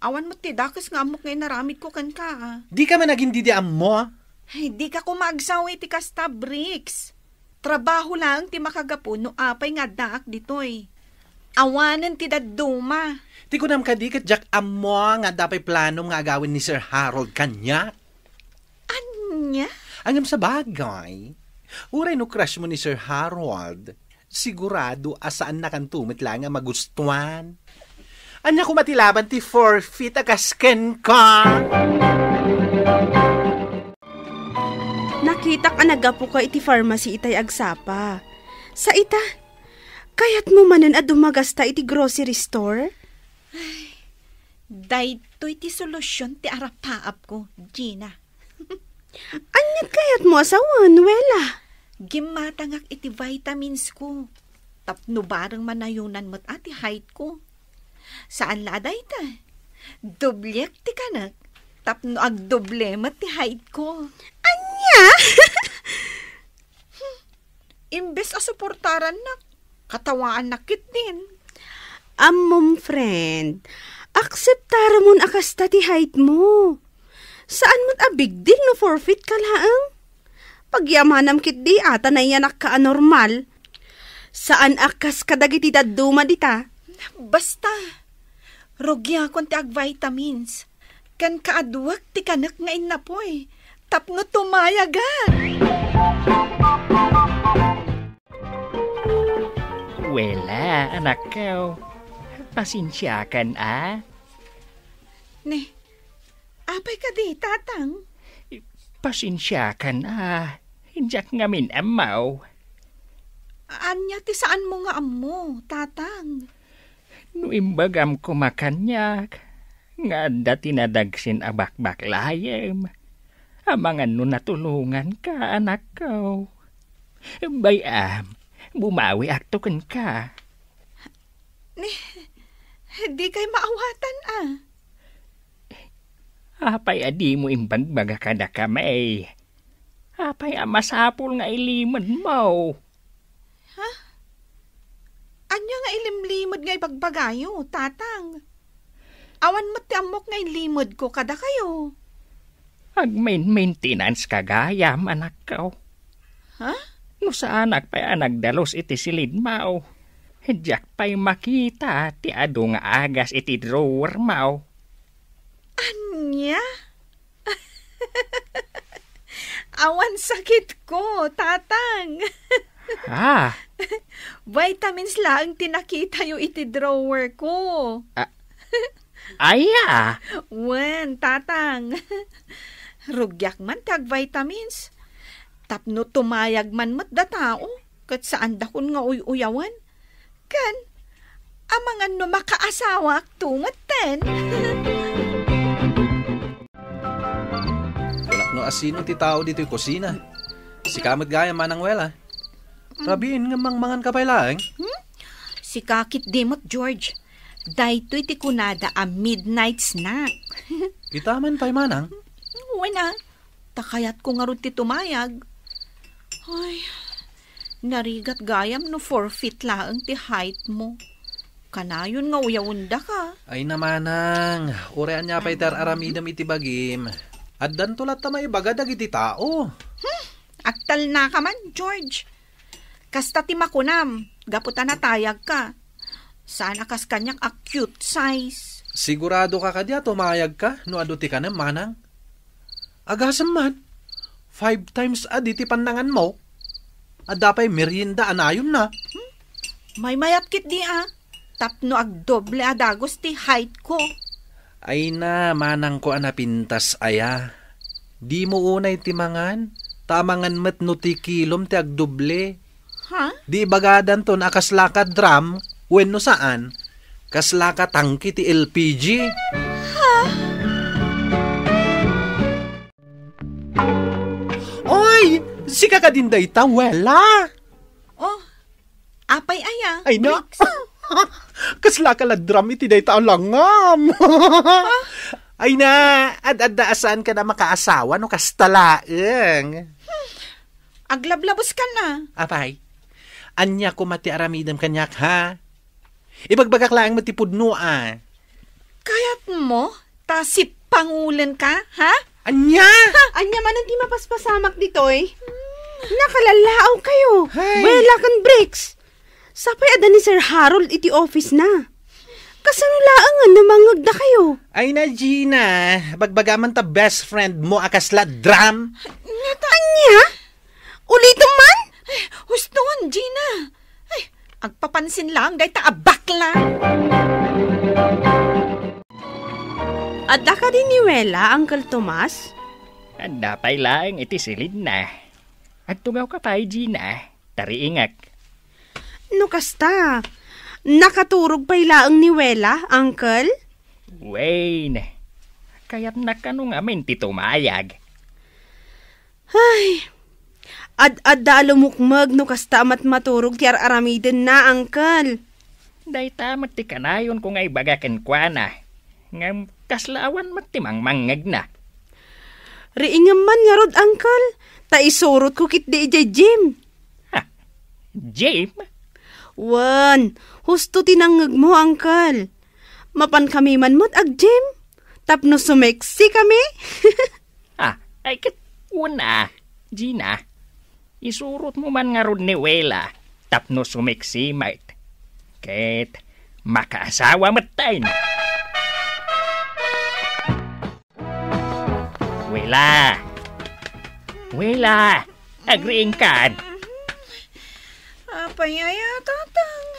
Awan mo ti dakas nga amok ngayon naramid ko kan ka. Di ka man naging didiam mo, ha? Ay, di ka kumagsawi ti kasta, Bricks. Trabaho lang ti makagapo no apay nga daak ditoy. Awanan ti daduma. Di ko nam kadikat jak amo nga dapay plano nga agawin ni Sir Harold kanya. Anya? Angam sa bagay, uray no crush mo ni Sir Harold, sigurado asaan na kan tumit lang nga magustuhan. Anya kumatilaban ti 4 feet agasken ka. Nakita ka nagapo ka iti pharmacy itay agsapa. Sa ita, kayat mo manan a dumagasta iti grocery store? Daytoy ti solusyon ti arapaap ko, Gina. Anyat kayat mo asawan, wela? Gimatangak iti vitamins ko. Tapno barang manayunan mo't ati height ko. Saan laday ta? Doblek ti kanak. Tapno ag doble mat ti height ko. Anya? Imbes a suportaran na, katawaan nakit din. Amom friend, akseptara mon akasta ti height mo. Saan mo't a big deal no 4 feet ka laang? Pagyamanam kit di ata na yanak ka anormal. Saan akas kadagiti daduma dita? Basta, rogya kon ti ag vitamins. Kan kaadwak ti kanak nga inapoy. tapno tumayagan. Wala, anak ko. Pasensyakan, Ne, apay ka di, tatang? Pasensyakan, Hinjak ngamin amaw. Anya ti saan mo nga amo, tatang? No imbagam ko makanyak. Nga anda tinadagsin abak-bak layem. Amangan no natulungan ka, anak ko. Bayam, bumawi aktoken ka. Di kay maawatan, Apay adi mo imbagbaga kada kamay. Apay amasapol nga ilimad mo. Anya nga ilimlimod nga ibagbagayo, tatang? Awan mo ti amok nga ilimod ko kada kayo. Agmain-maintenance kagayam, anak ko. No sa anak pa'y nagdalos iti silid mao. Diyak pa'y makita ti ado nga agas iti drawer mao. Anya? Awan sakit ko, tatang. Vitamins lang tinakita yung iti drawer ko. Aya! Wen, tatang. Rugyak man tag vitamins. Tapno tumayag man mat da tao. Kat saan dakon nga uyawan. Kan, amangan no makaasawa tungat ten. No asino ti tao dito yung kusina. Si kamat gaya manang wela. Rabiin nga mangan ka pa lang. Si kakit dimot, George. Daytoy ti kunada a midnight snack. Itaman pa'y manang. Wala. Takayat ko nga ron ti tumayag. Ay, narigat gayam no 4 feet laang ti height mo. Kanayon nga uyawunda ka. Ay namanang, urean niya pa'y aramidam iti bagim. At dan tulat ta maibaga dagiti tao. Aktal na ka man, George. Kasta ti makunam, gaputa na tayag ka. Sana kas kanyak a cute size. Sigurado ka kadya tumayag ka, no ado ti ka na manang. Agasam man, 5 times adi ti pandangan mo. Adapay merienda anayon na. May mayat kit di Tapno ag doble adagos ti height ko. Ay na, manang ko anapintas aya. Di mo unay timangan, tamangan met no ti kilom ti agdoble. Di bagadan to na kaslaka drum, when no saan, kaslaka tangki ti LPG. Oy, si kakadinday ta, wala. Oh, apay aya. Ay na. Kasla ka la drum iti day tao langam. Ay na, ad-adaasan ka na makaasawa no kastalaeng. Aglablabos ka na. Apay, anya ko mati aramidam kanyak ha. Ibagbagak laang matipudno Kayat mo, tasip pangulan ka, ha? Anya! Anya man ang di mapaspasamak ditoy. Nakalalaaw kayo. Hey. Wala kan breaks. Sapay ada ni Sir Harold iti office na. Kasanulaangan na mangag na kayo. Ay na, Gina. Bagbagaman ta best friend mo akasla drum. Anya? Ulitin man? Huston, Gina. Ay, agpapansin lang, dahi ta abakla. Adda ka din ni Wela, Uncle Tomas? Dapay lang iti silid na. Agtugaw ka pa, Gina. Tariingak. No kasta, nakaturog pa'y laang ni Wela, Uncle? Wayne, kaya't nakanong amin ti tumayag. Ay, ad-adda lumukmag no kasta amat maturog ti aramiden na, Uncle. Day tamat ti kanayon kung ay bagaken kwa na. Ngam kaslaawan matimang mangag na. Riingam man nga rod, Uncle. Ta isurot ko kit di ijay Jim. Jim? Wan, husto tinangag mo, Uncle. Mapan kami man mo't ag Jim. Tapno sumeksi kami. Ay kat una, Gina. Isurot mo man nga rod ni Wela. Tapno sumeksi, mate. Ket makaasawa matay na. Wela, Wela, agreeing kan. Apay ay tatang.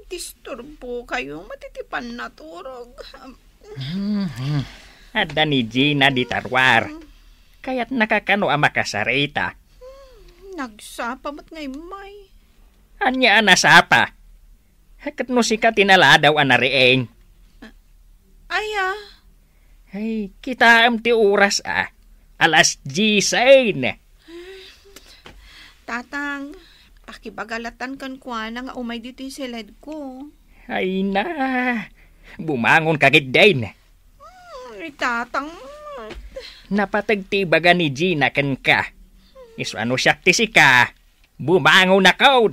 Disturbo kayo, matitipan na turog. Ada ni Gina di tarwar. Kaya't nakakano ang makasarita. Nagsapa mo't ngay may. Anya nasapa. Hakat no si ka tinaladaw anarieng. Aya. Ay, kita am ti oras Alas 10. Tatang, pakibagalatan kan kwa na nga umay dito yung silid ko. Ay na. Bumangon kagit din. Tatang. Napatagtibaga ni Gina kan ka. Iso ano siya ti si ka. Bumangon na ka.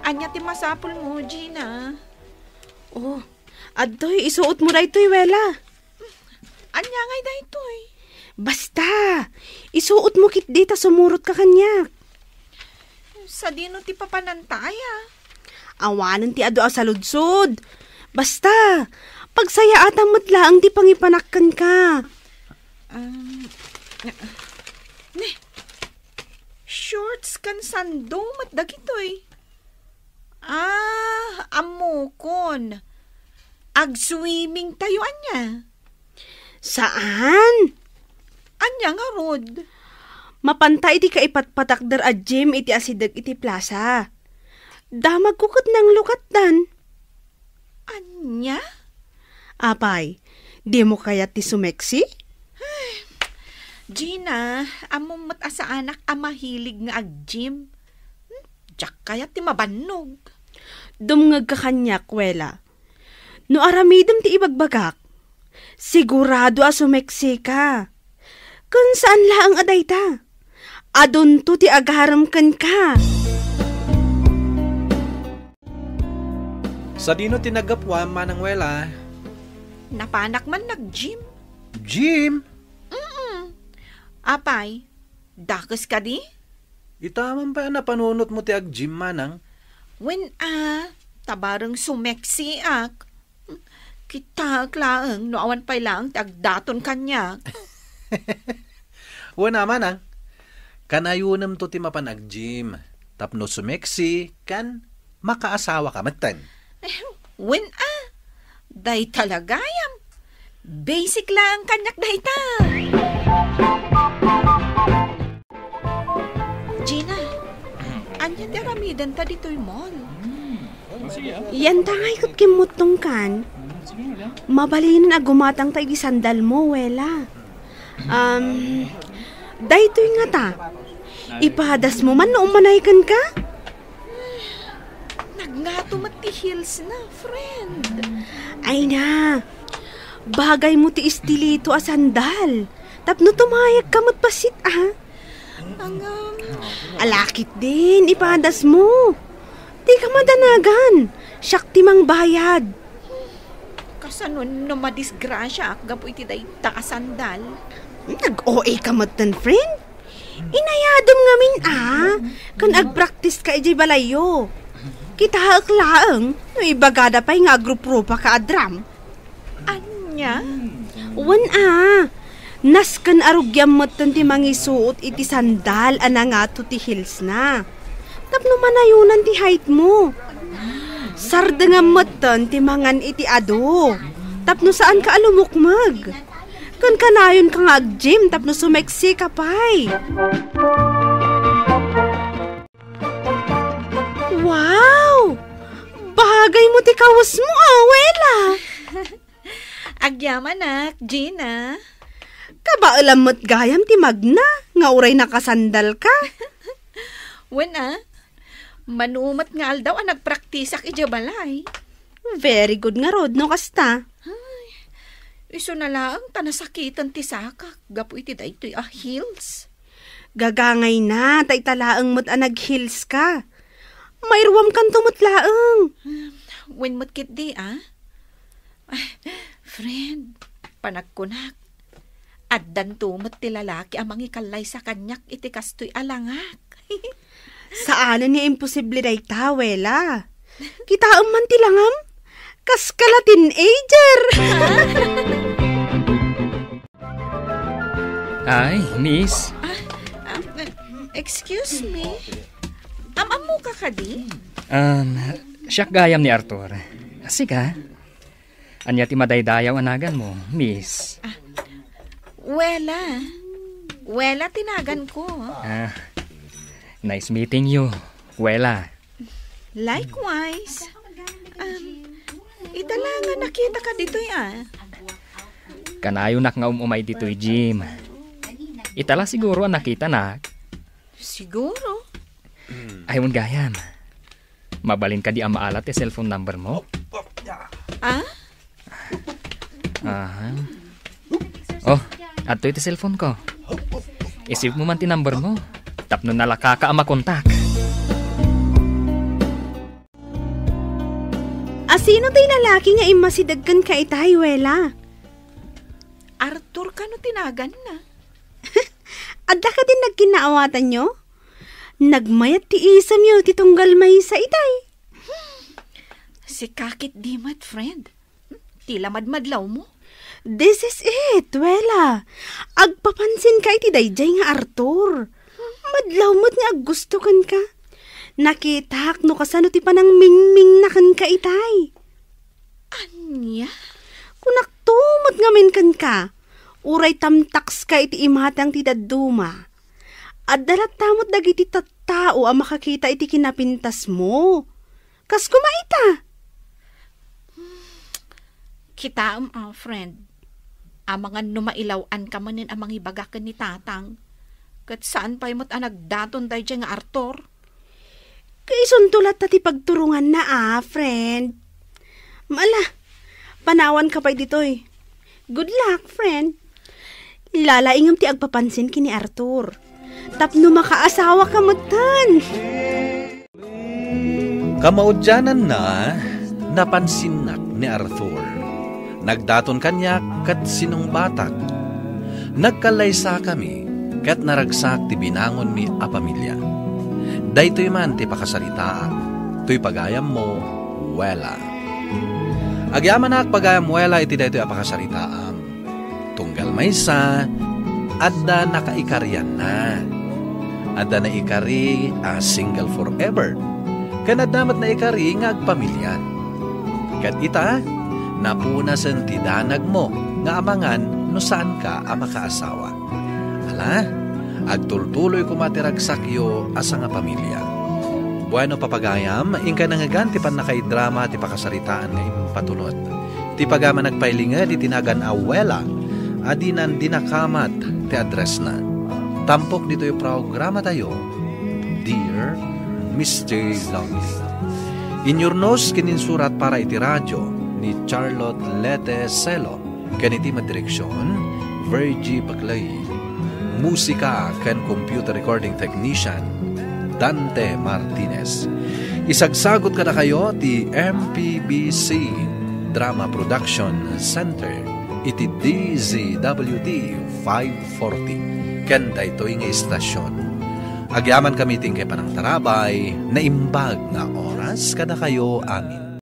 Anya ti masapul mo, Gina. Oh, adoy, isuot mo na ito'y, Wela. Anya ngay da ito'y. Basta, isuot mo kit dita sumurot ka kanya. Sa dino ti papanantaya. Awanan ti ado sa ludsod. Basta, pagsaya atang matlaang ti pangipanakkan ka. Shorts kan sando matdag ito'y. Amukon. Ag-swimming tayo, anya. Saan? Anya nga, Rod. Mapantay di ka ipatpatakdar a gym iti asidag iti plaza. Damag kukot ng lukatan. Anya? Apay, di mo kaya ti sumeksi? Gina, among asa anak mahilig nga ag-gym. Diyak kaya ti mabannog. Dumngag ka kanya, Wela. No aramidam ti ibagbagak, sigurado sumeksi ka. Kung saan laang aday ta? Adun to ti agaram kan ka. Sa dino tinagapwa manang Wela. Napanak man nag-gym. Gym? Apay, dakas ka di? Itaman pa na panunot mo ti ag-gym manang. When tabarang sumeksi ak. Kita klaang no awan pay lang tagdaton kanya. Wana manang. Kanayunam to ti mapanag-gym. Tapno sumeksi kan makaasawa ka matan. When day talagayam. Basic lang kanyak day ta. Gina, anya ti ramidan ta dito'y mall. Yan tangay kat kimutong kan. Mabalinan na gumatang tayo sandal mo, Wela. Daytoy nga ta. Ipahadas mo man no umanaykan ka? Nagngato mati heels na, friend. Ay na. Bagay mo ti istilito a sandal. Tapno tumayag ka matpasit Alakit din, ipahadas mo. Di ka madanagan. Siyak timang bayad. Kasanon na madisgrasya ak gapo iti day takasandal. Nag-OA ka matan, friend? Inayadom ngamin kan ag-practice ka ijay balayo. Kita haklaang, no ibagada pa'y nga agrup-rupa ka adram. Anya? Wan naskan arugyam matan ti mangisuot iti sandal nga to ti heels na. Tapno manayunan ti height mo. Sarda nga matan ti mangan iti ado. Tapno saan ka alumukmag. Kan kanayon ka nga ag-gym tapno sumeksi ka pay. Wow! Bagay mo ti kawas mo, Wela. Agyaman nak, Gina. Kabaalam mo't gayam ti magna, nga uray nakasandal ka. When manumat nga aldaw nagpraktisak ijabalay. Very good nga Rod, no kasta. Iso na lang, tanasakitan ti sakak, gapo iti da ito'y heels. Gagangay na, tay talaang mo't nag-heels ka. Mayruwam kan tumutlaang. When mo't kit di, friend, panagkunak. Addan tumot ti lalaki amang ikalay sa kanyak iti kastoy alangak. Saanan niya imposible day ta, Wela? Kitaam man ti langam? Kas kala teenager. Ay, miss. Excuse me? Amo ka kadi? Siyak gayam ni Arthur. Asika. Anya ti madaydayaw anagan mo, miss. Wela tinagan ko. Nice meeting you, Wela. Likewise. Italangan nakita ka dito Kanayo nak nga umay dito'y Jim. Itala siguro ang nakita na. Siguro? Ayun gayam. Mabalin ka di ang maalat yung cellphone number mo? Oh, ato ito cellphone ko. Isip mo man ti number mo. Tapno nalaka ka ang makontak. Sino tayo lalaki nga imasidagkan ka itay, Wela? Arthur ka no tinagan na. Adda ka din nagkinaawatan nyo? Nagmayat ti isam yo ti tunggal may sa itay. Si kakit di mat, friend. Tila madmadlaw mo. This is it, Wela. Agpapansin ka iti dayjay nga Arthur. Madlaw mo't nga gusto kan ka. Nakitak no kasano ti panang mingming na kan ka itay. Anya? Kunak tumot nga min kan ka. Uray tamtaks ka iti imatang ti daduma. At dalat tamot dagiti tattao ang makakita iti kinapintas mo. Kas kumaita. Kita friend. Amangan numailawan ka manin amang ibagakan ni tatang. Kat saan pa imot anagdaton tayo dyan nga Arthur? Kaisuntulat tati pagturungan na friend. Mala, panawan ka pa ditoy. Good luck, friend. Lalaingam ti agpapansin kini Arthur. Tapno makaasawa ka matan. Kamaudyanan na, napansinak ni Arthur. Nagdaton kanya kat sinong batak. Nagkalaysa kami kat naragsak ti binangon mi a pamilya. Daytoy man ti pakasaritaan, to'y pagayam mo, Wela. Agyaman na pagayam Wela iti daytoy a pakasaritaan. Tunggal maysa, adda nakaikaryan na. Adda na ikari a single forever. Kanadamat na ikari nga agpamilya. Kat ita, napunasan ti danag mo nga amangan no saan ka a makaasawa. Ala, agtultuloy kumatiragsak yo asa nga pamilya. Bueno papagayam, ingka nangagan ti pan nakaidrama ti pakasaritaan nga impatulot. Ti pagama nagpailinga di tinagan Wela, adinan dinakamat ti address na. Tampok dito yung programa tayo, Dear Mr. Longley. Inyornos kininsurat para iti radyo ni Charlotte Lete Celo, kaniti madireksyon, Virgie Baglay. Musika kan computer recording technician, Dante Martinez. Isagsagot ka na kayo ti MPBC Drama Production Center, iti DZWT 540. Kanda ito'y nga istasyon. Agyaman kami tingke panang tarabay, na imbag nga oras kada kayo amin.